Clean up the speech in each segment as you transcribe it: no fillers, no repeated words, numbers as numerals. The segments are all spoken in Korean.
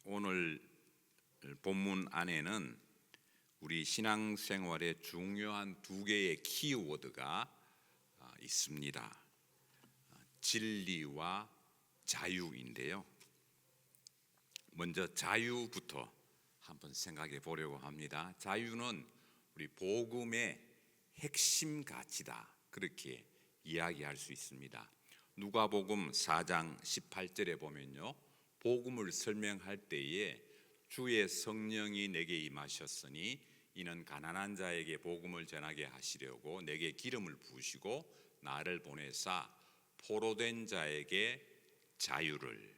오늘 본문 안에는 우리 신앙생활의 중요한 두 개의 키워드가 있습니다. 진리와 자유인데요. 먼저 자유부터 한번 생각해 보려고 합니다. 자유는 우리 복음의 핵심 가치다, 그렇게 이야기할 수 있습니다. 누가복음 4장 18절에 보면요, 복음을 설명할 때에 주의 성령이 내게 임하셨으니 이는 가난한 자에게 복음을 전하게 하시려고 내게 기름을 부으시고 나를 보내사 포로된 자에게 자유를,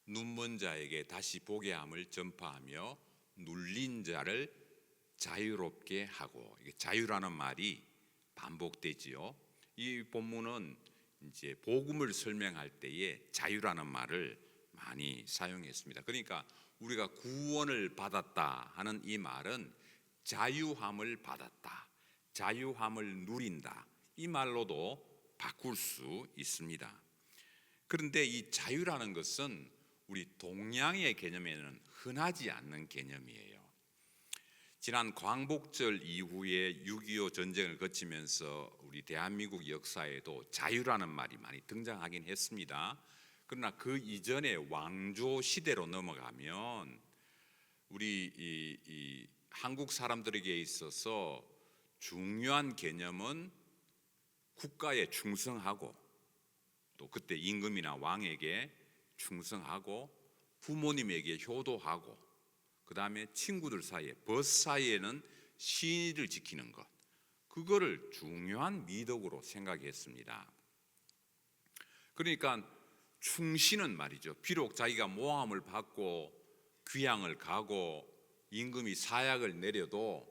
눈먼 자에게 다시 보게 함을 전파하며 눌린 자를 자유롭게 하고, 이게 자유라는 말이 반복되지요. 이 본문은 이제 복음을 설명할 때에 자유라는 말을 많이 사용했습니다. 그러니까 우리가 구원을 받았다 하는 이 말은 자유함을 받았다, 자유함을 누린다, 이 말로도 바꿀 수 있습니다. 그런데 이 자유라는 것은 우리 동양의 개념에는 흔하지 않는 개념이에요. 지난 광복절 이후에 6.25 전쟁을 거치면서 우리 대한민국 역사에도 자유라는 말이 많이 등장하긴 했습니다. 그러나 그 이전에 왕조 시대로 넘어가면 우리 이 한국 사람들에게 있어서 중요한 개념은 국가에 충성하고, 또 그때 임금이나 왕에게 충성하고, 부모님에게 효도하고, 그 다음에 친구들 사이에, 벗 사이에는 신의를 지키는 것, 그거를 중요한 미덕으로 생각했습니다. 그러니까 충신은 말이죠, 비록 자기가 모함을 받고 귀양을 가고 임금이 사약을 내려도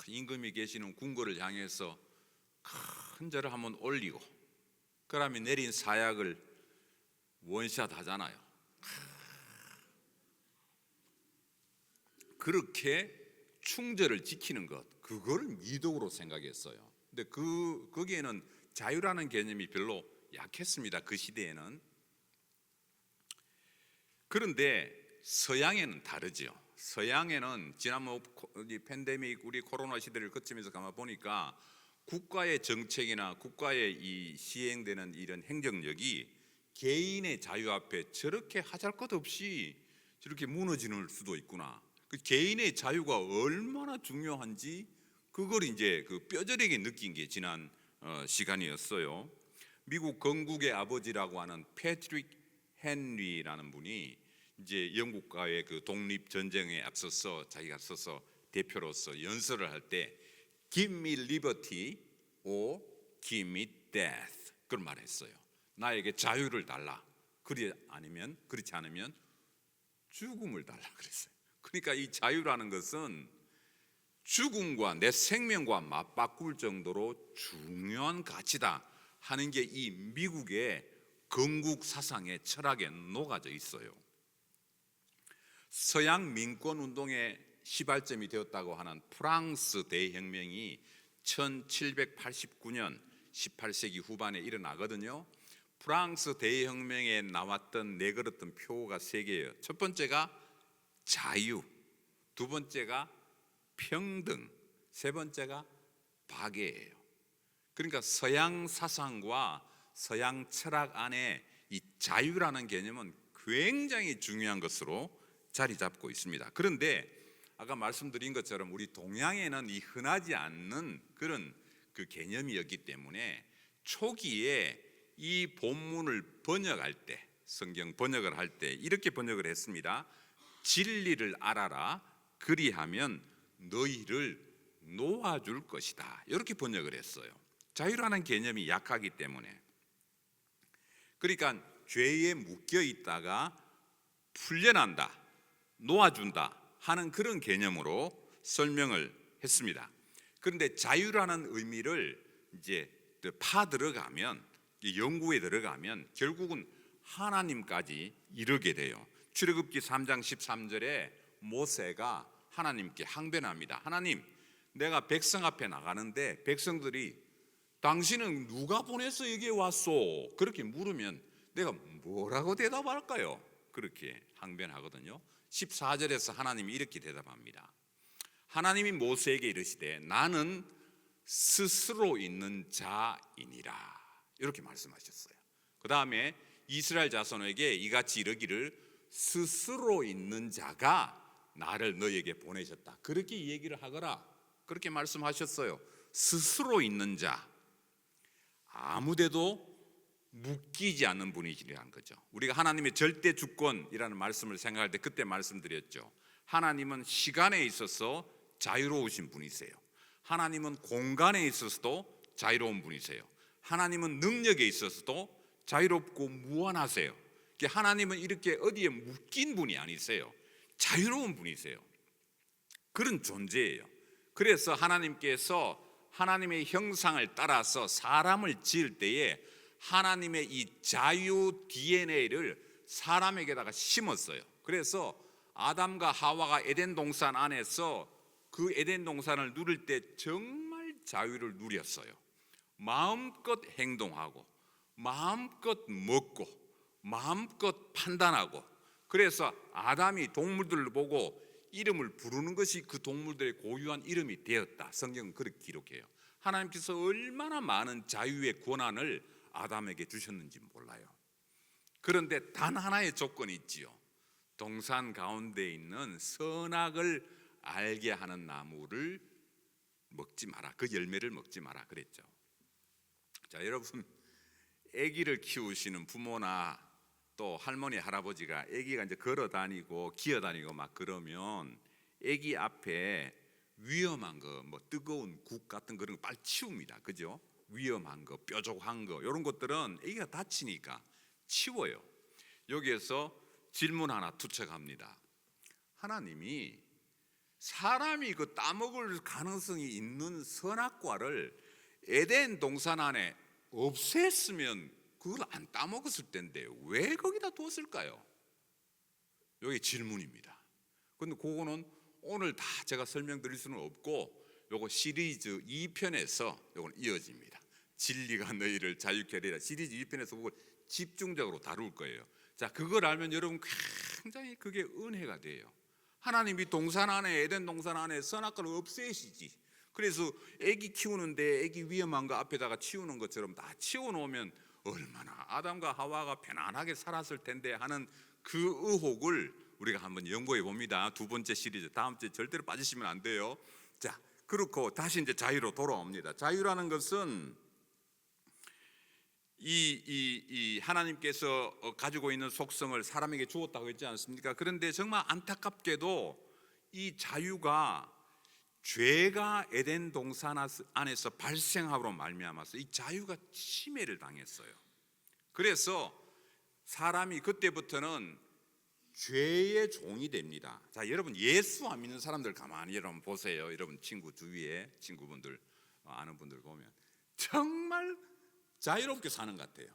임금이 계시는 궁궐을 향해서 큰 절을 한번 올리고, 그러면 내린 사약을 원샷 하잖아요. 그렇게 충절을 지키는 것, 그걸 미덕으로 생각했어요. 근데 거기에는 자유라는 개념이 별로 약했습니다, 그 시대에는. 그런데 서양에는 다르죠. 서양에는 지난 팬데믹, 우리 코로나 시대를 거치면서 가만 보니까 국가의 정책이나 국가의 이 시행되는 이런 행정력이 개인의 자유 앞에 저렇게 하잘것없이 저렇게 무너지는 수도 있구나. 그 개인의 자유가 얼마나 중요한지 그걸 이제 그 뼈저리게 느낀 게 지난 시간이었어요. 미국 건국의 아버지라고 하는 패트릭 헨리라는 분이 이제 영국과의 그 독립 전쟁에 앞서서 자기가 서서 대표로서 연설을 할 때 Give me liberty or give me death, 그런 말을 했어요. 나에게 자유를 달라, 그렇지 않으면 죽음을 달라 그랬어요. 그러니까 이 자유라는 것은 죽음과 내 생명과 맞바꿀 정도로 중요한 가치다 하는 게 이 미국의 건국 사상의 철학에 녹아져 있어요. 서양 민권 운동의 시발점이 되었다고 하는 프랑스 대혁명이 1789년 18세기 후반에 일어나거든요. 프랑스 대혁명에 나왔던 내걸었던 표어가 세 개예요. 첫 번째가 자유, 두 번째가 평등, 세 번째가 박애예요. 그러니까 서양 사상과 서양 철학 안에 이 자유라는 개념은 굉장히 중요한 것으로 자리 잡고 있습니다. 그런데 아까 말씀드린 것처럼 우리 동양에는 이 흔하지 않는 그런 그 개념이었기 때문에 초기에 이 본문을 번역할 때, 성경 번역을 할 때 이렇게 번역을 했습니다. 진리를 알아라, 그리하면 너희를 놓아줄 것이다, 이렇게 번역을 했어요. 자유라는 개념이 약하기 때문에. 그러니까 죄에 묶여 있다가 풀려난다, 놓아준다 하는 그런 개념으로 설명을 했습니다. 그런데 자유라는 의미를 이제 파 들어가면, 연구에 들어가면 결국은 하나님까지 이르게 돼요. 출애굽기 3장 13절에 모세가 하나님께 항변합니다. 하나님, 내가 백성 앞에 나가는데 백성들이 당신은 누가 보내서 여기에 왔소? 그렇게 물으면 내가 뭐라고 대답할까요? 그렇게 항변하거든요. 14절에서 하나님이 이렇게 대답합니다. 하나님이 모세에게 이르시되 나는 스스로 있는 자이니라 이렇게 말씀하셨어요. 그 다음에 이스라엘 자손에게 이같이 이르기를 스스로 있는 자가 나를 너에게 보내셨다 그렇게 얘기를 하거라 그렇게 말씀하셨어요. 스스로 있는 자, 아무데도 묶이지 않는 분이시라는 거죠. 우리가 하나님의 절대 주권이라는 말씀을 생각할 때 그때 말씀드렸죠. 하나님은 시간에 있어서 자유로우신 분이세요. 하나님은 공간에 있어서도 자유로운 분이세요. 하나님은 능력에 있어서도 자유롭고 무한하세요. 하나님은 이렇게 어디에 묶인 분이 아니세요. 자유로운 분이세요. 그런 존재예요. 그래서 하나님께서 하나님의 형상을 따라서 사람을 지을 때에 하나님의 이 자유 DNA를 사람에게다가 심었어요. 그래서 아담과 하와가 에덴 동산 안에서 그 에덴 동산을 누릴 때 정말 자유를 누렸어요. 마음껏 행동하고 마음껏 먹고 마음껏 판단하고, 그래서 아담이 동물들을 보고 이름을 부르는 것이 그 동물들의 고유한 이름이 되었다. 성경은 그렇게 기록해요. 하나님께서 얼마나 많은 자유의 권한을 아담에게 주셨는지 몰라요. 그런데 단 하나의 조건이 있지요. 동산 가운데 있는 선악을 알게 하는 나무를 먹지 마라. 그 열매를 먹지 마라 그랬죠. 자, 여러분, 아기를 키우시는 부모나 또 할머니 할아버지가 아기가 이제 걸어 다니고 기어 다니고 막 그러면 아기 앞에 위험한 거, 뭐 뜨거운 국 같은 그런 거 빨리 치웁니다. 그죠? 위험한 거, 뾰족한 거 이런 것들은 아기가 다치니까 치워요. 여기에서 질문 하나 투척합니다. 하나님이 사람이 그 따먹을 가능성이 있는 선악과를 에덴 동산 안에 없앴으면 그걸 안 따먹었을 텐데 왜 거기다 뒀을까요? 여기 질문입니다. 근데 그거는 오늘 다 제가 설명드릴 수는 없고 요거 시리즈 2편에서 요건 이어집니다. 진리가 너희를 자유케 하리라 시리즈 2편에서 그걸 집중적으로 다룰 거예요. 자, 그걸 알면 여러분 굉장히 그게 은혜가 돼요. 하나님이 동산 안에 에덴 동산 안에 선악과를 없애시지. 그래서 애기 키우는데 애기 위험한 거 앞에다가 치우는 것처럼 다 치워놓으면 얼마나 아담과 하와가 편안하게 살았을 텐데 하는 그 의혹을 우리가 한번 연구해 봅니다. 두 번째 시리즈 다음 주에 절대로 빠지시면 안 돼요. 자, 그렇고 다시 이제 자유로 돌아옵니다. 자유라는 것은 이 하나님께서 가지고 있는 속성을 사람에게 주었다고 했지 않습니까? 그런데 정말 안타깝게도 이 자유가 죄가 에덴 동산 안에서 발생함으로 말미암아서 이 자유가 침해를 당했어요. 그래서 사람이 그때부터는 죄의 종이 됩니다. 자, 여러분 예수 안 믿는 사람들 가만히 여러분 보세요. 여러분 친구 주위에 친구분들 아는 분들 보면 정말 자유롭게 사는 것 같아요.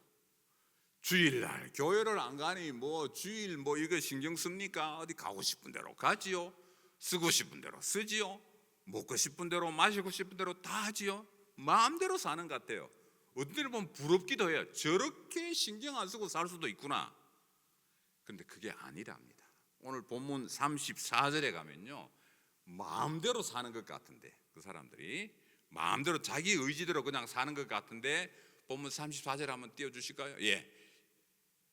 주일날 교회를 안 가니 뭐 주일 뭐 이거 신경 씁니까? 어디 가고 싶은 대로 가지요. 쓰고 싶은 대로 쓰지요. 먹고 싶은 대로 마시고 싶은 대로 다 하지요. 마음대로 사는 것 같아요. 어떤 때는 보면 부럽기도 해요. 저렇게 신경 안 쓰고 살 수도 있구나. 그런데 그게 아니랍니다. 오늘 본문 34절에 가면요, 마음대로 사는 것 같은데 그 사람들이 마음대로 자기 의지대로 그냥 사는 것 같은데 본문 34절 한번 띄워주실까요? 예,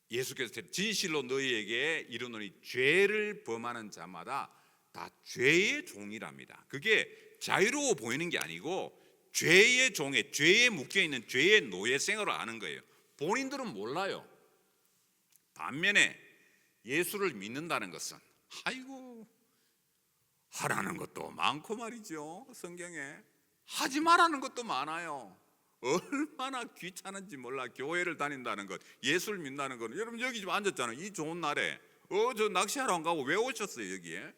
예수께서 진실로 너희에게 이르노니 죄를 범하는 자마다 다 죄의 종이랍니다. 그게 자유로워 보이는 게 아니고 죄의 종에 죄에 묶여있는 죄의 노예생으로 아는 거예요. 본인들은 몰라요. 반면에 예수를 믿는다는 것은 아이고 하라는 것도 많고 말이죠. 성경에 하지 말라는 것도 많아요. 얼마나 귀찮은지 몰라. 교회를 다닌다는 것, 예수를 믿는다는 것. 여러분 여기 좀 앉았잖아요. 이 좋은 날에 저 낚시하러 안 가고 왜 오셨어요 여기에?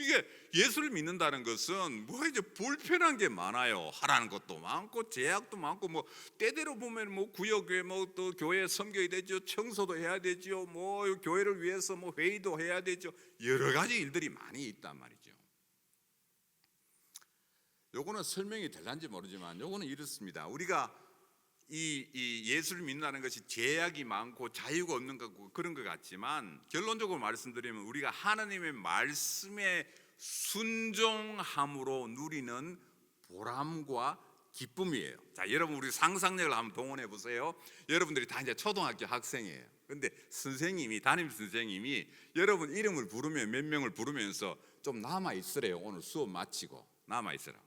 이게 예수를 믿는다는 것은 뭐 이제 불편한 게 많아요. 하라는 것도 많고 제약도 많고 뭐 때대로 보면 뭐 구역에 뭐 또 교회 섬겨야 되죠. 청소도 해야 되죠. 뭐 교회를 위해서 뭐 회의도 해야 되죠. 여러 가지 일들이 많이 있단 말이죠. 요거는 설명이 될런지 모르지만 요거는 이렇습니다. 우리가 이 예수를 믿는다는 것이 제약이 많고 자유가 없는 것 그런 것 같지만 결론적으로 말씀드리면 우리가 하나님의 말씀에 순종함으로 누리는 보람과 기쁨이에요. 자, 여러분 우리 상상력을 한번 동원해 보세요. 여러분들이 다 이제 초등학교 학생이에요. 근데 선생님이 담임 선생님이 여러분 이름을 부르면 몇 명을 부르면서 좀 남아 있으래요. 오늘 수업 마치고 남아 있으라.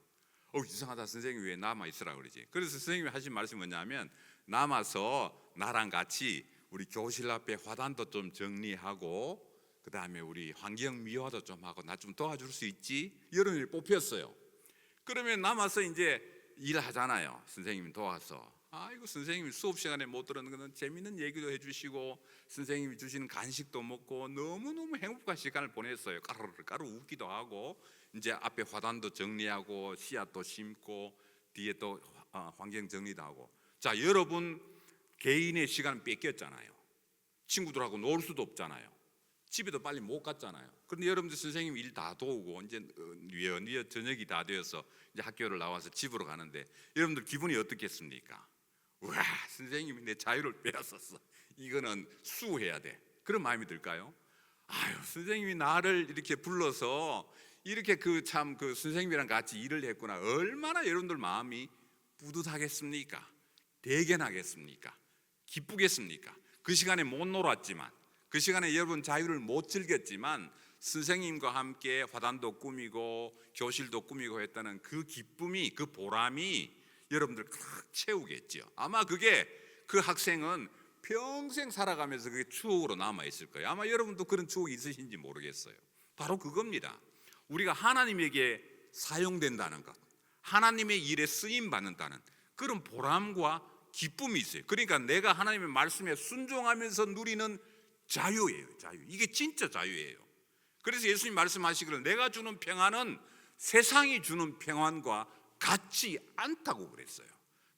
이상하다, 선생님이 왜 남아 있으라 그러지? 그래서 선생님이 하신 말씀이 뭐냐면 남아서 나랑 같이 우리 교실 앞에 화단도 좀 정리하고 그 다음에 우리 환경 미화도 좀 하고 나 좀 도와줄 수 있지? 이런 일 뽑혔어요. 그러면 남아서 이제 일하잖아요. 선생님 도와서. 아이고, 선생님이 수업 시간에 못 들었는 거는 재밌는 얘기도 해주시고 선생님이 주시는 간식도 먹고 너무너무 행복한 시간을 보냈어요. 까르르 웃기도 하고 이제 앞에 화단도 정리하고 씨앗도 심고 뒤에 또 환경 정리도 하고. 자, 여러분 개인의 시간 뺏겼잖아요. 친구들하고 놀 수도 없잖아요. 집에도 빨리 못 갔잖아요. 그런데 여러분들 선생님 일 다 도우고 이제 뉘어 저녁이 다 되어서 이제 학교를 나와서 집으로 가는데 여러분들 기분이 어떻겠습니까? 와, 선생님이 내 자유를 빼앗았어. 이거는 수호해야 돼. 그런 마음이 들까요? 아유, 선생님이 나를 이렇게 불러서 이렇게 그 선생님이랑 같이 일을 했구나. 얼마나 여러분들 마음이 뿌듯하겠습니까? 대견하겠습니까? 기쁘겠습니까? 그 시간에 못 놀았지만, 그 시간에 여러분 자유를 못 즐겼지만 선생님과 함께 화단도 꾸미고 교실도 꾸미고 했다는 그 기쁨이, 그 보람이 여러분들 꽉 채우겠죠. 아마 그게 그 학생은 평생 살아가면서 그게 추억으로 남아 있을 거예요. 아마 여러분도 그런 추억이 있으신지 모르겠어요. 바로 그겁니다. 우리가 하나님에게 사용된다는 것, 하나님의 일에 쓰임 받는다는 그런 보람과 기쁨이 있어요. 그러니까 내가 하나님의 말씀에 순종하면서 누리는 자유예요. 자유. 이게 진짜 자유예요. 그래서 예수님 말씀하시기를 내가 주는 평안은 세상이 주는 평안과 같지 않다고 그랬어요.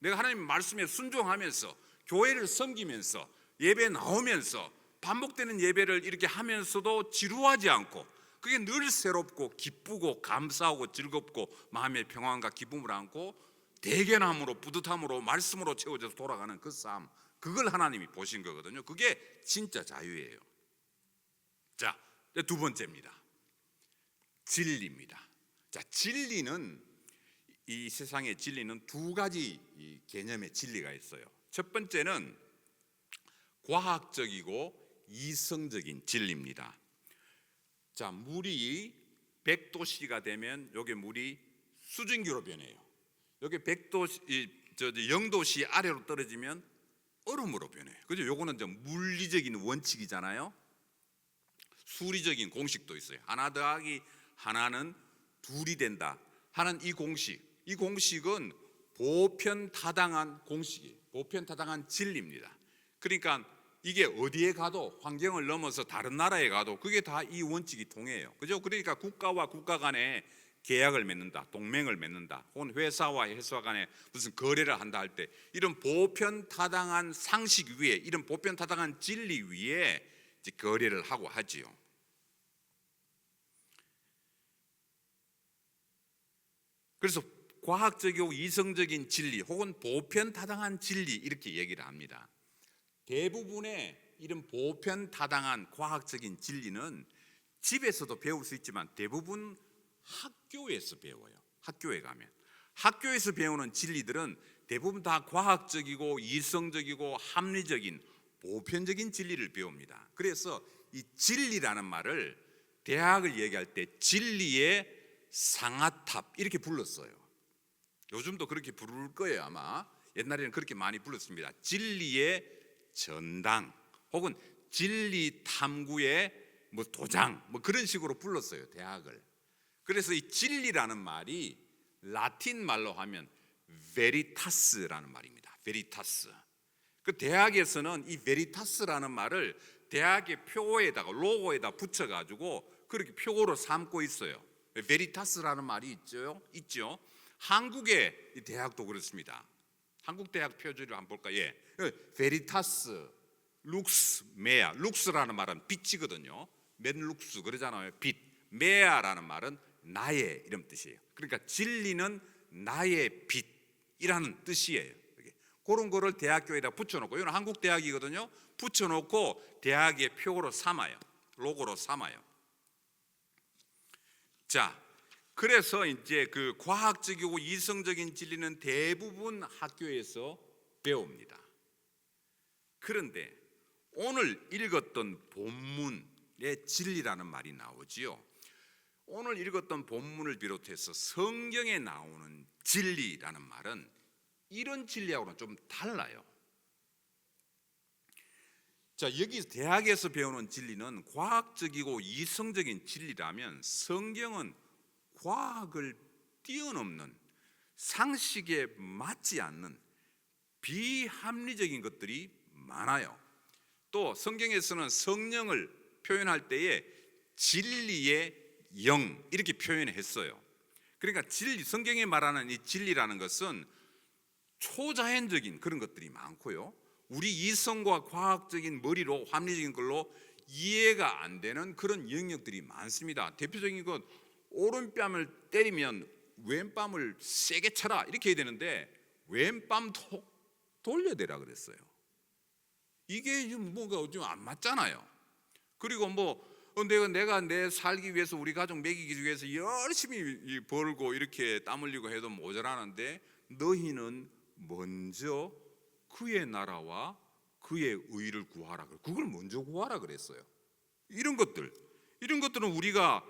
내가 하나님 말씀에 순종하면서 교회를 섬기면서 예배 나오면서 반복되는 예배를 이렇게 하면서도 지루하지 않고 그게 늘 새롭고 기쁘고 감사하고 즐겁고 마음의 평안과 기쁨을 안고 대견함으로 뿌듯함으로 말씀으로 채워져서 돌아가는 그 삶, 그걸 하나님이 보신 거거든요. 그게 진짜 자유예요. 자, 두 번째입니다. 진리입니다. 자, 진리는 이 세상의 진리는 두 가지 개념의 진리가 있어요. 첫 번째는 과학적이고 이성적인 진리입니다. 자, 물이 100도씨가 되면 여기 물이 수증기로 변해요. 여기 0도씨 아래로 떨어지면 얼음으로 변해요. 그죠? 요거는 좀 물리적인 원칙이잖아요. 수리적인 공식도 있어요. 하나 더하기 하나는 둘이 된다 하는 이 공식은 보편타당한 공식이에요. 보편타당한 진리입니다. 그러니까 이게 어디에 가도 환경을 넘어서 다른 나라에 가도 그게 다 이 원칙이 통해요. 그죠? 그러니까 국가와 국가 간에 계약을 맺는다, 동맹을 맺는다, 혹은 회사와 회사 간에 무슨 거래를 한다 할 때 이런 보편타당한 상식 위에, 이런 보편타당한 진리 위에 이제 거래를 하고 하지요. 그래서 과학적이고 이성적인 진리 혹은 보편타당한 진리 이렇게 얘기를 합니다. 대부분의 이런 보편타당한 과학적인 진리는 집에서도 배울 수 있지만 대부분 학교에서 배워요. 학교에 가면 학교에서 배우는 진리들은 대부분 다 과학적이고 이성적이고 합리적인 보편적인 진리를 배웁니다. 그래서 이 진리라는 말을 대학을 얘기할 때 진리의 상아탑 이렇게 불렀어요. 요즘도 그렇게 부를 거예요. 아마 옛날에는 그렇게 많이 불렀습니다. 진리의 전당 혹은 진리 탐구의 도장 그런 식으로 불렀어요, 대학을. 그래서 이 진리라는 말이 라틴 말로 하면 베리타스라는 말입니다. 베리타스. 그 대학에서는 이 베리타스라는 말을 대학의 표에다가 로고에다 붙여가지고 그렇게 표어로 삼고 있어요. 베리타스라는 말이 있죠. 한국의 대학도 그렇습니다. 한국 대학 표지를 한번 볼까? 예, 베리타스, 룩스, 메아. 룩스라는 말은 빛이거든요. 맨룩스 그러잖아요. 빛. 메아라는 말은 나의 이런 뜻이에요. 그러니까 진리는 나의 빛이라는 뜻이에요. 그런 거를 대학교에다 붙여놓고, 이건 한국 대학이거든요. 붙여놓고 대학의 표로 삼아요. 로고로 삼아요. 자, 그래서 이제 그 과학적이고 이성적인 진리는 대부분 학교에서 배웁니다. 그런데 오늘 읽었던 본문의 진리라는 말이 나오지요. 오늘 읽었던 본문을 비롯해서 성경에 나오는 진리라는 말은 이런 진리하고는 좀 달라요. 자, 여기 대학에서 배우는 진리는 과학적이고 이성적인 진리라면, 성경은 과학을 뛰어넘는, 상식에 맞지 않는 비합리적인 것들이 많아요. 또 성경에서는 성령을 표현할 때에 진리의 영 이렇게 표현했어요. 그러니까 진리, 성경에 말하는 이 진리라는 것은 초자연적인 그런 것들이 많고요, 우리 이성과 과학적인 머리로 합리적인 걸로 이해가 안 되는 그런 영역들이 많습니다. 대표적인 건 오른뺨을 때리면 왼뺨을 세게 쳐라 이렇게 해야 되는데 왼뺨도 돌려대라 그랬어요. 이게 뭔가 좀 안 맞잖아요. 그리고 내가 내 살기 위해서, 우리 가족 먹이기 위해서 열심히 벌고 이렇게 땀 흘리고 해도 모자라는데, 너희는 먼저 그의 나라와 그의 의를 구하라. 그걸 먼저 구하라 그랬어요. 이런 것들은 우리가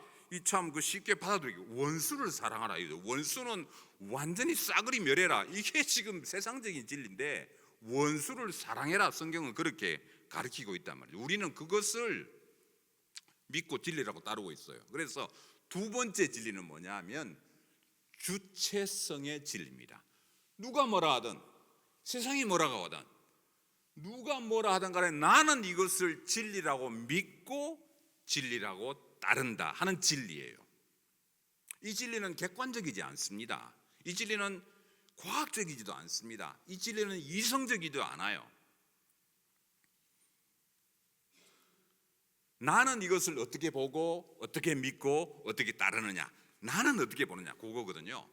참 쉽게 받아들이고, 원수를 사랑하라. 원수는 완전히 싸그리 멸해라. 이게 지금 세상적인 진리인데, 원수를 사랑해라. 성경은 그렇게 가르치고 있단 말이에요. 우리는 그것을 믿고 진리라고 따르고 있어요. 그래서 두 번째 진리는 뭐냐면 주체성의 진리입니다. 누가 뭐라 하든, 세상이 뭐라고 하든, 누가 뭐라 하든 간에 나는 이것을 진리라고 믿고 진리라고 따른다 하는 진리예요. 이 진리는 객관적이지 않습니다. 이 진리는 과학적이지도 않습니다. 이 진리는 이성적이지도 않아요. 나는 이것을 어떻게 보고 어떻게 믿고 어떻게 따르느냐, 나는 어떻게 보느냐, 그거거든요.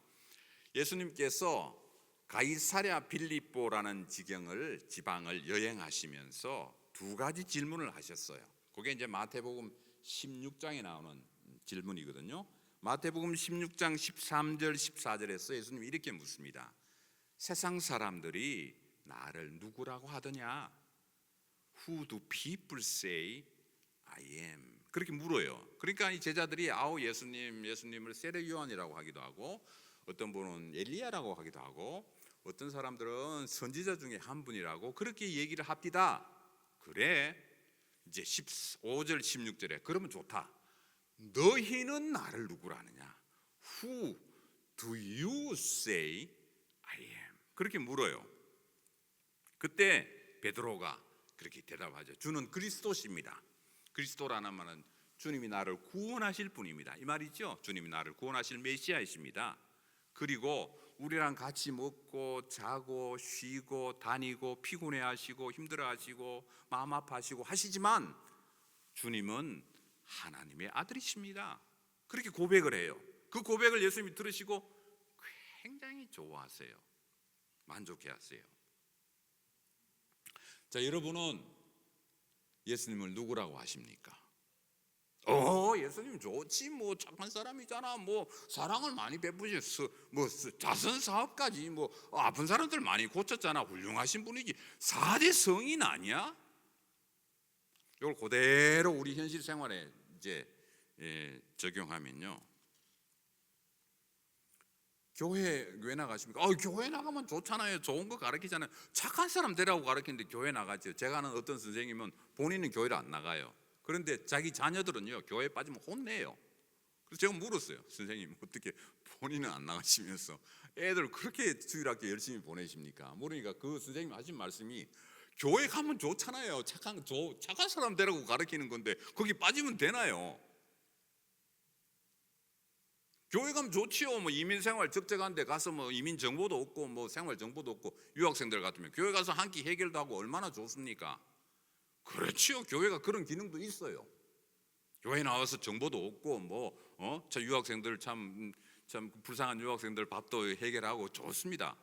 예수님께서 가이사랴 빌립보라는 지방을 여행하시면서 두 가지 질문을 하셨어요. 그게 이제 마태복음 16장에 나오는 질문이거든요. 마태복음 16장 13절 14절에서 예수님이 이렇게 묻습니다. 세상 사람들이 나를 누구라고 하더냐? Who do people say I am? 그렇게 물어요. 그러니까 이 제자들이 예수님을 세례 요한이라고 하기도 하고, 어떤 분은 엘리야라고 하기도 하고, 어떤 사람들은 선지자 중에 한 분이라고 그렇게 얘기를 합디다. 그래, 이제 15절 16절에 그러면 좋다. 너희는 나를 누구라 하느냐? Who do you say I am? 그렇게 물어요. 그때 베드로가 그렇게 대답하죠. 주는 그리스도십니다. 그리스도라는 말은 주님이 나를 구원하실 분입니다, 이 말이죠. 주님이 나를 구원하실 메시아이십니다. 그리고 우리랑 같이 먹고 자고 쉬고 다니고 피곤해하시고 힘들어하시고 마음 아파하시고 하시지만 주님은 하나님의 아들이십니다. 그렇게 고백을 해요. 그 고백을 예수님이 들으시고 굉장히 좋아하세요. 만족해하세요. 자, 여러분은 예수님을 누구라고 하십니까? 예수님 좋지, 착한 사람이잖아, 사랑을 많이 베푸셨어, 자선 사업까지, 아픈 사람들 많이 고쳤잖아, 훌륭하신 분이지. 4대 성인 아니야? 이걸 그대로 우리 현실 생활에 이제 적용하면요, 교회 왜 나가십니까? 교회 나가면 좋잖아요. 좋은 거 가르치잖아요. 착한 사람 되라고 가르치는데 교회 나가죠. 제가 아는 어떤 선생님은 본인은 교회를 안 나가요. 그런데 자기 자녀들은요, 교회 빠지면 혼내요. 그래서 제가 물었어요. 선생님, 어떻게 본인은 안 나가시면서 애들 그렇게 주일학교 열심히 보내십니까? 모르니까 그 선생님 하신 말씀이, 교회 가면 좋잖아요. 착한 사람 되라고 가르치는 건데 거기 빠지면 되나요? 교회 가면 좋지요. 이민 생활 적적한데 가서 이민 정보도 없고 생활 정보도 없고, 유학생들 같으면 교회 가서 한 끼 해결도 하고 얼마나 좋습니까? 그렇지요. 교회가 그런 기능도 있어요. 교회 나와서 정보도 얻고 저 유학생들 참 불쌍한 유학생들 밥도 해결하고 좋습니다.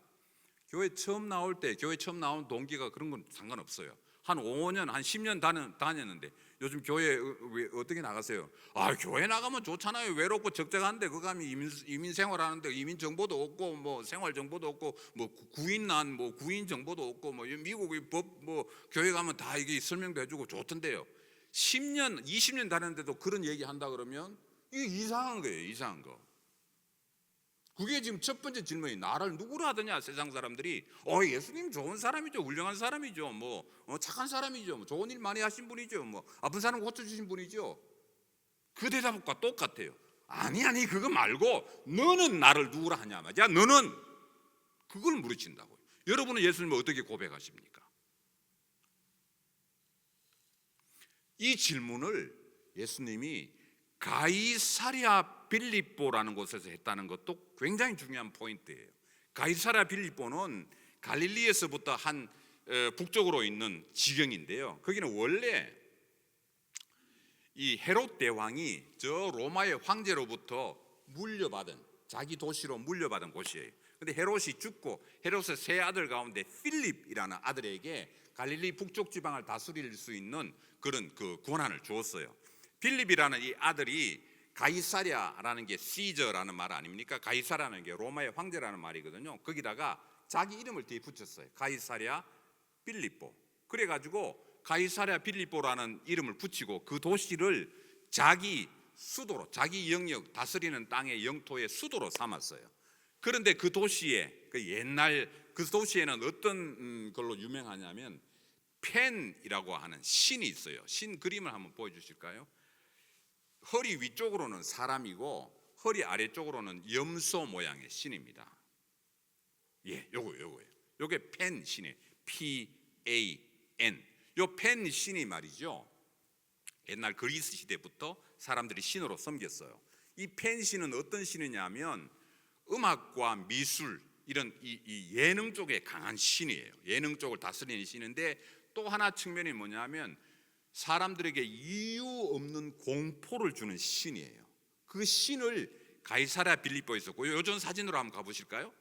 교회 처음 나올 때, 교회 처음 나온 동기가 그런 건 상관없어요. 한 5년, 한 10년 다녔는데 요즘 교회 왜 어떻게 나가세요? 아, 교회 나가면 좋잖아요. 외롭고 적적한데 그거 가면 이민 생활하는데 이민 정보도 없고 뭐 생활 정보도 없고 뭐 구인난 뭐 구인 정보도 없고 뭐 미국의 법 뭐 교회 가면 다 이게 설명도 해주고 좋던데요. 10년, 20년 다녔는데도 그런 얘기 한다 그러면 이게 이상한 거예요. 이상한 거. 그게 지금 첫 번째 질문이, 나를 누구로 하더냐. 세상 사람들이 예수님 좋은 사람이죠, 훌륭한 사람이죠, 뭐 착한 사람이죠, 뭐 좋은 일 많이 하신 분이죠, 뭐 아픈 사람 고쳐주신 분이죠. 그 대답과 똑같아요. 아니 그거 말고 너는 나를 누구라 하냐 말이야. 너는 그걸 물으신다고요. 여러분은 예수님을 어떻게 고백하십니까? 이 질문을 예수님이 가이사랴 빌립보라는 곳에서 했다는 것도 굉장히 중요한 포인트예요. 가이사랴 빌립보는 갈릴리에서부터 한 북쪽으로 있는 지경인데요. 거기는 원래 이 헤롯 대왕이 저 로마의 황제로부터 물려받은, 자기 도시로 물려받은 곳이에요. 근데 헤롯이 죽고 헤롯의 세 아들 가운데 필립이라는 아들에게 갈릴리 북쪽 지방을 다스릴 수 있는 그런 그 권한을 주었어요. 필립이라는 이 아들이, 가이사랴라는 게 시저라는 말 아닙니까? 가이사라는 게 로마의 황제라는 말이거든요. 거기다가 자기 이름을 뒤에 붙였어요. 가이사랴 빌립보. 그래가지고 가이사랴 빌립보라는 이름을 붙이고 그 도시를 자기 수도로, 자기 영역 다스리는 땅의 영토의 수도로 삼았어요. 그런데 그 도시에, 그 옛날 그 도시에는 어떤 걸로 유명하냐면 펜이라고 하는 신이 있어요. 신 그림을 한번 보여주실까요? 허리 위쪽으로는 사람이고 허리 아래쪽으로는 염소 모양의 신입니다. 요거예요. 요게 펜 신이에요. P-A-N. 요 펜 신이 말이죠, 옛날 그리스 시대부터 사람들이 신으로 섬겼어요. 이 펜 신은 어떤 신이냐면 음악과 미술, 이런 이 예능 쪽에 강한 신이에요. 예능 쪽을 다스리는 신인데, 또 하나 측면이 뭐냐면 사람들에게 이유 없는 공포를 주는 신이에요. 그 신을 가이사랴 빌립보에 있었고, 요전 사진으로 한번 가보실까요?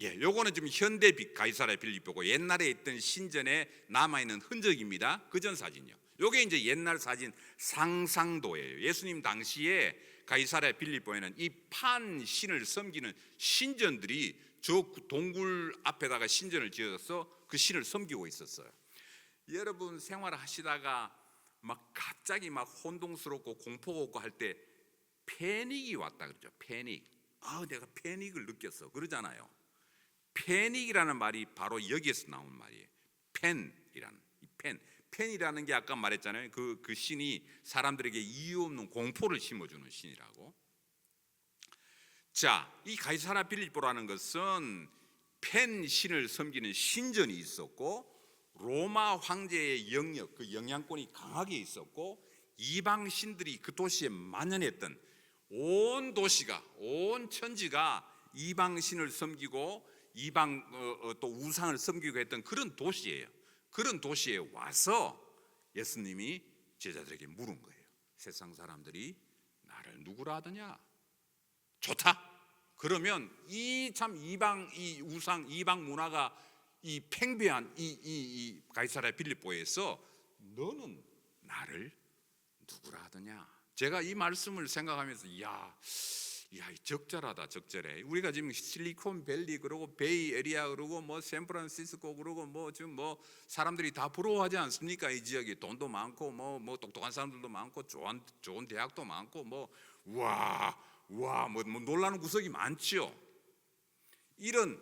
요거는 지금 현대 가이사랴 빌립보고 옛날에 있던 신전에 남아있는 흔적입니다. 그전 사진이요. 요게 이제 옛날 사진 상상도예요. 예수님 당시에 가이사랴 빌립보에는 이 판 신을 섬기는 신전들이 저 동굴 앞에다가 신전을 지어서 그 신을 섬기고 있었어요. 여러분 생활하시다가 막 갑자기 막 혼동스럽고 공포가 오고 할 때 패닉이 왔다 그러죠. 패닉. 내가 패닉을 느꼈어 그러잖아요. 패닉이라는 말이 바로 여기에서 나온 말이에요. 펜이라는 이 펜이라는 게 아까 말했잖아요. 그 신이 사람들에게 이유 없는 공포를 심어주는 신이라고. 자, 이 가이사랴 빌립보라는 것은 펜 신을 섬기는 신전이 있었고, 로마 황제의 영역, 그 영향권이 강하게 있었고, 이방 신들이 그 도시에 만연했던, 온 도시가, 온 천지가 이방 신을 섬기고 이방 또 우상을 섬기고 했던 그런 도시예요. 그런 도시에 와서 예수님이 제자들에게 물은 거예요. 세상 사람들이 나를 누구라 하더냐? 좋다. 그러면 이 참 이방, 이 우상, 이방 문화가 이 팽배한 이 가이사랴 빌립보에서 너는 나를 누구라 하더냐? 제가 이 말씀을 생각하면서 적절하다, 적절해. 우리가 지금 실리콘밸리 그러고 베이 에리아 그러고 뭐 샌프란시스코 그러고 뭐 지금 뭐 사람들이 다 부러워하지 않습니까? 이 지역이 돈도 많고 뭐 똑똑한 사람들도 많고 좋은 대학도 많고 뭐 놀라는 구석이 많지요. 이런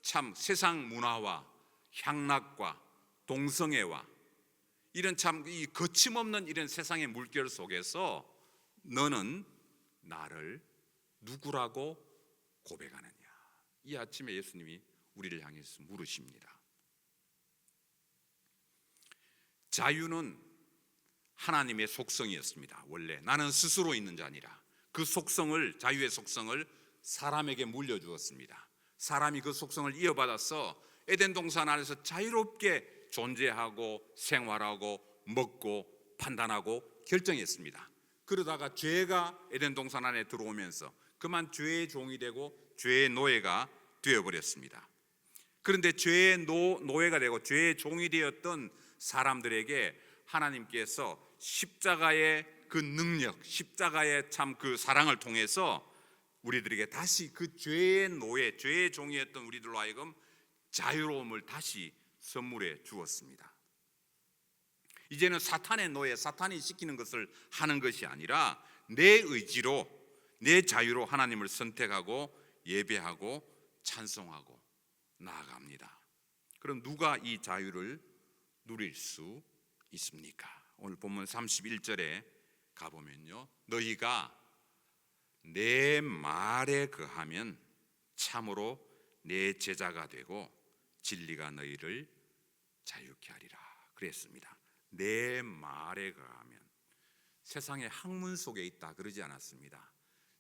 참 세상 문화와 향락과 동성애와 이런 참 이 거침없는 이런 세상의 물결 속에서 너는 나를 누구라고 고백하느냐? 이 아침에 예수님이 우리를 향해서 물으십니다. 자유는 하나님의 속성이었습니다. 원래 나는 스스로 있는 자니라. 그 속성을, 자유의 속성을 사람에게 물려주었습니다. 사람이 그 속성을 이어받아서 에덴 동산 안에서 자유롭게 존재하고 생활하고 먹고 판단하고 결정했습니다. 그러다가 죄가 에덴 동산 안에 들어오면서 그만 죄의 종이 되고 죄의 노예가 되어버렸습니다. 그런데 죄의 노예가 되고 죄의 종이 되었던 사람들에게 하나님께서 십자가의 그 능력, 십자가의 참 그 사랑을 통해서 우리들에게 다시 그 죄의 노예, 죄의 종이었던 우리들로 하여금 자유로움을 다시 선물해 주었습니다. 이제는 사탄의 노예, 사탄이 시키는 것을 하는 것이 아니라 내 의지로, 내 자유로 하나님을 선택하고 예배하고 찬송하고 나아갑니다. 그럼 누가 이 자유를 누릴 수 있습니까? 오늘 본문 31절에 가보면요, 너희가 내 말에 거하면 참으로 내 제자가 되고 진리가 너희를 자유케 하리라 그랬습니다. 내 말에 거하면, 세상의 학문 속에 있다 그러지 않았습니다.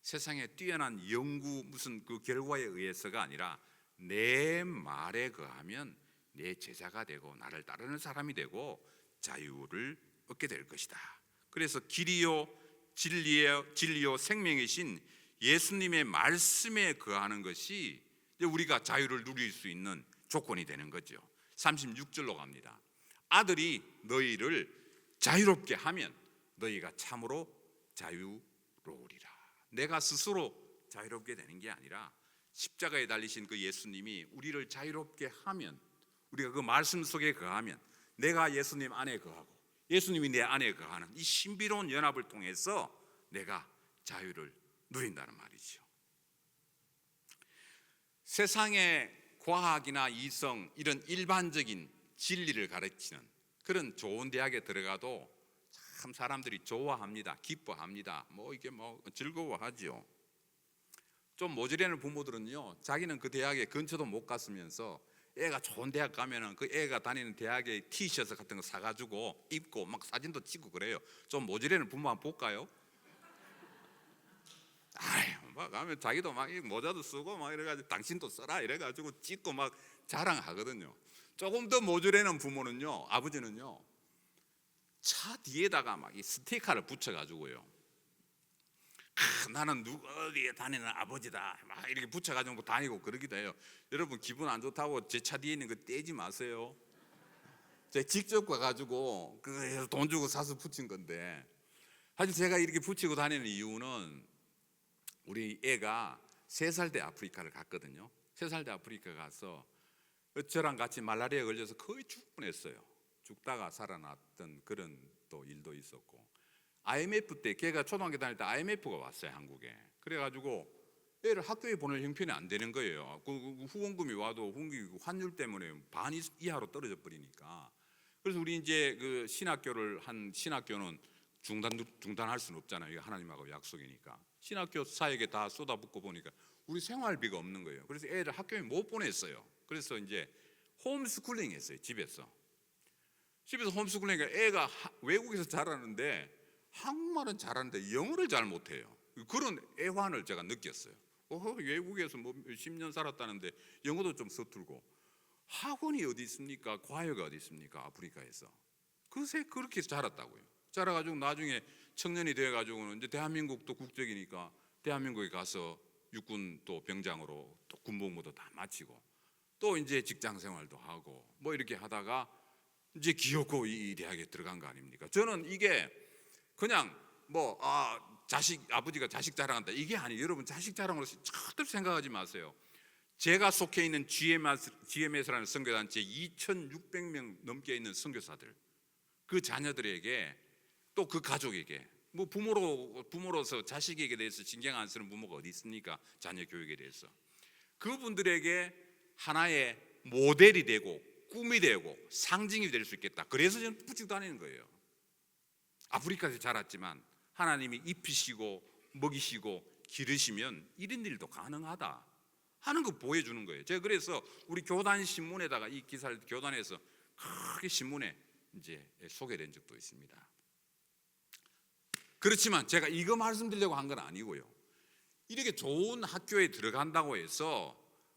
세상에 뛰어난 연구 무슨 그 결과에 의해서가 아니라 내 말에 거하면 내 제자가 되고 나를 따르는 사람이 되고 자유를 얻게 될 것이다. 그래서 길이요 진리요 생명이신 예수님의 말씀에 거하는 것이 우리가 자유를 누릴 수 있는 조건이 되는 거죠. 36절로 갑니다. 아들이 너희를 자유롭게 하면 너희가 참으로 자유로우리라. 내가 스스로 자유롭게 되는 게 아니라 십자가에 달리신 그 예수님이 우리를 자유롭게 하면, 우리가 그 말씀 속에 거하면, 내가 예수님 안에 거하고 예수님이 내 안에 거하는 이 신비로운 연합을 통해서 내가 자유를 누린다는 말이죠. 세상의 과학이나 이성, 이런 일반적인 진리를 가르치는 그런 좋은 대학에 들어가도 참 사람들이 좋아합니다. 기뻐합니다. 이게 즐거워하죠. 좀 모자라는 부모들은요, 자기는 그 대학에 근처도 못 갔으면서 애가 좋은 대학 가면은 그 애가 다니는 대학에 티셔츠 같은 거 사가지고 입고 막 사진도 찍고 그래요. 좀 모자라는 부모 한번 볼까요? 막 가면 자기도 막 모자도 쓰고 막 이래가지고 당신도 써라 이래가지고 찍고 막 자랑하거든요. 조금 더 모자라는 부모는요, 아버지는요, 차 뒤에다가 막 이 스티커를 붙여가지고요, 나는 누구 어디에 다니는 아버지다 막 이렇게 붙여가지고 다니고 그러기도 해요. 여러분 기분 안 좋다고 제 차 뒤에 있는 거 떼지 마세요. 제가 직접 가가지고 그 돈 주고 사서 붙인 건데, 사실 제가 이렇게 붙이고 다니는 이유는 우리 애가 3살 때 아프리카를 갔거든요. 3살 때 아프리카 가서 저랑 같이 말라리아에 걸려서 거의 죽을 뻔했어요. 죽다가 살아났던 그런 또 일도 있었고, IMF 때 걔가 초등학교 다닐 때 IMF가 왔어요, 한국에. 그래가지고 애를 학교에 보낼 형편이 안 되는 거예요. 그 후원금이 와도 환율 때문에 반 이하로 떨어져 버리니까. 그래서 우리 이제 그 신학교는 중단할 수는 없잖아요. 이게 하나님하고 약속이니까. 신학교 사역에 다 쏟아붓고 보니까 우리 생활비가 없는 거예요. 그래서 애를 학교에 못 보냈어요. 그래서 이제 홈스쿨링 했어요. 집에서 홈스쿨링. 애가 외국에서 자라는데 한국말은 잘하는데 영어를 잘 못해요. 그런 애환을 제가 느꼈어요. 외국에서 10년 살았다는데 영어도 좀 서툴고, 학원이 어디 있습니까? 과외가 어디 있습니까? 아프리카에서. 그새 그렇게 자랐다고요. 자라가지고 나중에 청년이 돼가지고는 이제 대한민국도 국적이니까 대한민국에 가서 육군 또 병장으로 또 군복무도 다 마치고 또 이제 직장 생활도 하고 이렇게 하다가 이제 기어코 이 대학에 들어간 거 아닙니까? 저는 이게 그냥 아버지가 자식 자랑한다 이게 아니에요. 여러분, 자식 자랑으로 절대 생각하지 마세요. 제가 속해 있는 GMS라는 선교단체 2,600명 넘게 있는 선교사들, 그 자녀들에게 또 그 가족에게 부모로서 자식에게 대해서 신경 안 쓰는 부모가 어디 있습니까? 자녀 교육에 대해서. 그분들에게 하나의 모델이 되고 꿈이 되고 상징이 될 수 있겠다. 그래서 저는 붙이고 다니는 거예요. 아프리카에서 자랐지만 하나님이 입히시고 먹이시고 기르시면 이런 일도 가능하다 하는 거 보여주는 거예요. 제가 그래서 우리 교단 신문에다가 이 기사를 교단에서 크게 신문에 이제 소개된 적도 있습니다. 그렇지만 제가 이거 말씀드리려고 한 건 아니고요. 이렇게 좋은 학교에 들어간다고 해서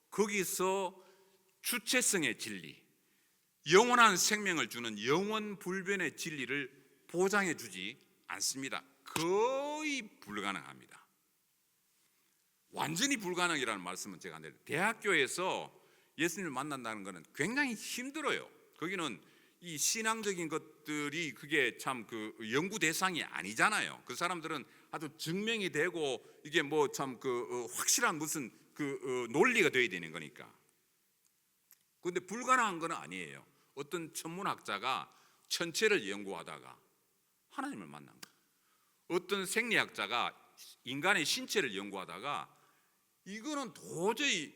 거기서 주체성의 진리, 영원한 생명을 주는 영원 불변의 진리를 보장해 주지 않습니다. 거의 불가능합니다. 완전히 불가능이라는 말씀은 제가 안 드려요. 대학교에서 예수님을 만난다는 것은 굉장히 힘들어요. 거기는 이 신앙적인 것들이 그게 참 그 연구 대상이 아니잖아요. 그 사람들은 아주 증명이 되고 이게 뭐 참 그 확실한 무슨 그 논리가 돼야 되는 거니까. 그런데 불가능한 건 아니에요. 어떤 천문학자가 천체를 연구하다가 하나님을 만난 거예요. 어떤 생리학자가 인간의 신체를 연구하다가 이거는 도저히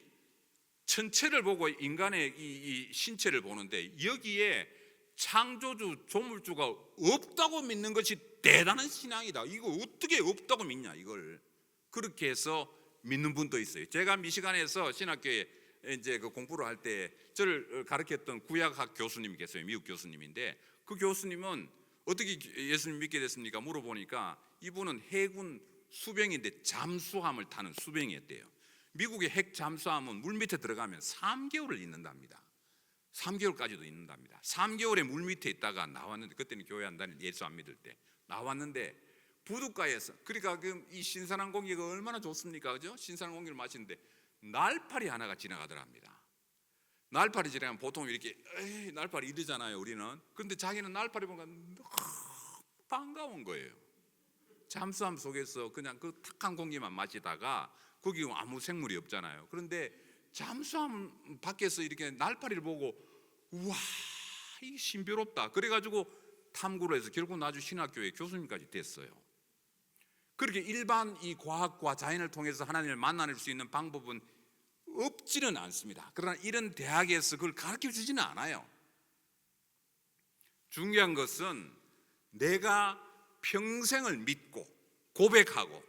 천체를 보고 인간의 이 신체를 보는데 여기에 창조주 조물주가 없다고 믿는 것이 대단한 신앙이다. 이거 어떻게 없다고 믿냐 이걸. 그렇게 해서 믿는 분도 있어요. 제가 미시간에서 신학교에 이제 그 공부를 할 때 저를 가르쳤던 구약학 교수님이 계세요. 미국 교수님인데 그 교수님은 어떻게 예수님 믿게 됐습니까? 물어보니까 이분은 해군 수병인데 잠수함을 타는 수병이었대요. 미국의 핵 잠수함은 물 밑에 들어가면 3개월을 있는답니다. 3개월까지도 있는답니다. 3개월에 물 밑에 있다가 나왔는데, 그때는 교회 안 다닐 예수 안 믿을 때 나왔는데 부둣가에서, 그러니까 이 신선한 공기가 얼마나 좋습니까? 그죠? 신선한 공기를 마시는데 날파리 하나가 지나가더랍니다. 날파리 지나가면 보통 이렇게 날파리 이러잖아요 우리는. 그런데 자기는 날파리 보니까 너무 반가운 거예요. 잠수함 속에서 그냥 그 탁한 공기만 마시다가, 거기 아무 생물이 없잖아요. 그런데 잠수함 밖에서 이렇게 날파리를 보고 우와 이게 신비롭다 그래가지고 탐구를 해서 결국 나중 신학교의 교수님까지 됐어요. 그렇게 일반 이 과학과 자연을 통해서 하나님을 만날 수 있는 방법은 없지는 않습니다. 그러나 이런 대학에서 그걸 가르쳐 주지는 않아요. 중요한 것은 내가 평생을 믿고 고백하고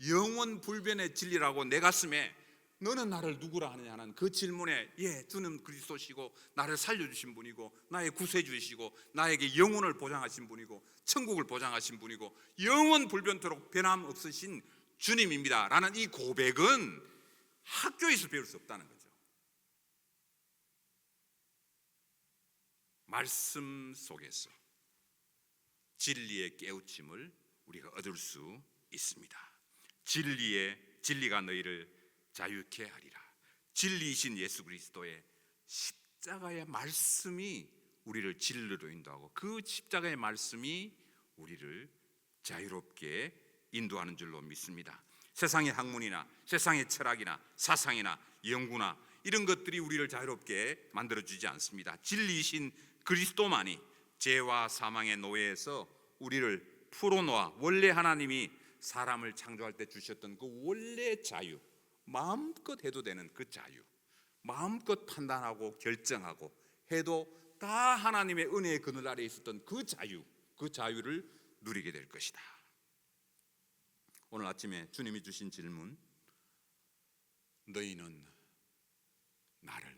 영원 불변의 진리라고 내 가슴에 너는 나를 누구라 하느냐 하는 그 질문에 주는 그리스도시고 나를 살려주신 분이고 나의 구세주이시고 나에게 영혼을 보장하신 분이고 천국을 보장하신 분이고 영원 불변토록 변함없으신 주님입니다 라는 이 고백은 학교에서 배울 수 없다는 거죠. 말씀 속에서 진리의 깨우침을 우리가 얻을 수 있습니다. 진리가 너희를 자유케 하리라. 진리이신 예수 그리스도의 십자가의 말씀이 우리를 진리로 인도하고 그 십자가의 말씀이 우리를 자유롭게 인도하는 줄로 믿습니다. 세상의 학문이나 세상의 철학이나 사상이나 연구나 이런 것들이 우리를 자유롭게 만들어주지 않습니다. 진리이신 그리스도만이 죄와 사망의 노예에서 우리를 풀어놓아 원래 하나님이 사람을 창조할 때 주셨던 그 원래 자유, 마음껏 해도 되는 그 자유, 마음껏 판단하고 결정하고 해도 다 하나님의 은혜의 그늘 아래에 있었던 그 자유, 그 자유를 누리게 될 것이다. 오늘 아침에 주님이 주신 질문, 너희는 나를